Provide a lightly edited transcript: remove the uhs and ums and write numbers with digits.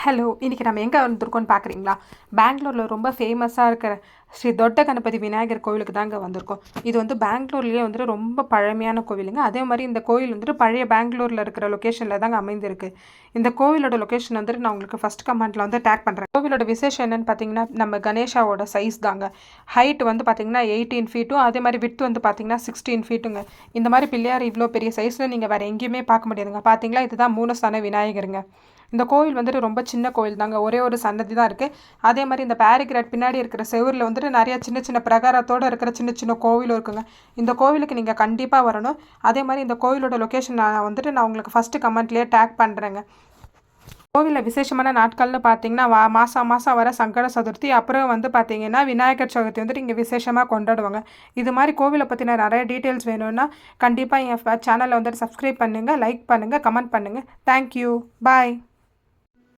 Hello! இன்னைக்கு நம்ம எங்க வந்திருக்கோம்னு பார்க்குறீங்களா? பெங்களூர்ல ரொம்ப ஃபேமஸா இருக்கிற ஸ்ரீ தொட்ட கணபதி விநாயகர் கோவிலுக்கு தாங்க வந்திருக்கோம். இது வந்து பெங்களூர்லயே வந்துட்டு ரொம்ப பழமையான கோவிலுங்க. அதே மாரி இந்த கோவில் வந்துட்டு பழைய பெங்களூர்ல இருக்கிற லொகேஷன்ல தாங்க அமைந்திருக்கு. இந்த கோவிலோட லொகேஷன் வந்துட்டு நான் உங்களுக்கு ஃபர்ஸ்ட் கமெண்ட்ல வந்து டேக் பண்றேன். கோவிலோட விசேஷம் என்னன்னு பார்த்தீங்கன்னா, நம்ம கணேஷாவோட சைஸ் தாங்க. ஹைட் வந்து பார்த்தீங்கன்னா 18 ஃபீட்டும், அதே மாரி விட்த் வந்து பார்த்தீங்கன்னா 16 ஃபீட்டுங்க. இந்த மாரி பிள்ளையார் இவ்ளோ பெரிய சைஸ்ல நீங்க வேற எங்கேயுமே பார்க்க முடியாதுங்க. பார்த்தீங்களா? இதுதான் மூலஸ்தான விநாயகருங்க. இந்த கோவில் வந்துட்டு ரொம்ப சின்ன கோவில் தாங்க. ஒரே ஒரு சன்னதி தான் இருக்கு. அதே மாரி இந்த பேரிகிராட் பின்னாடி இருக்கிற செவுருல வந்துட்டு நெறைய சின்ன சின்ன பிரகாரத்தோட இருக்கிற சின்ன சின்ன கோவிலும் இருக்குங்க. இந்த கோவிலுக்கு நீங்க கண்டிப்பா வரணும். அதே மாரி இந்த கோவிலோட லொகேஷன் நான் உங்களுக்கு ஃபர்ஸ்ட் கமெண்ட்லயே டேக் பண்றேங்க. கோவில்ல விசேஷமான நாட்கள்னு பார்த்தீங்கன்னா, மாசம் மாசம் வர சங்கட சதுர்த்தி, அப்புறம் வந்து பார்த்தீங்கன்னா, விநாயகர் சதுர்த்தி வந்துட்டு இங்க விசேஷமா கொண்டாடுவாங்க. இது மாரி கோவில பத்தின நெறைய டீட்டெயில்ஸ் வேணும்னா, கண்டிப்பா என் சேனல வந்துட்டு சப்ஸ்கிரைப் பண்ணுங்க, லைக் பண்ணுங்க, கமெண்ட் பண்ணுங்க. Thank you. பாய்.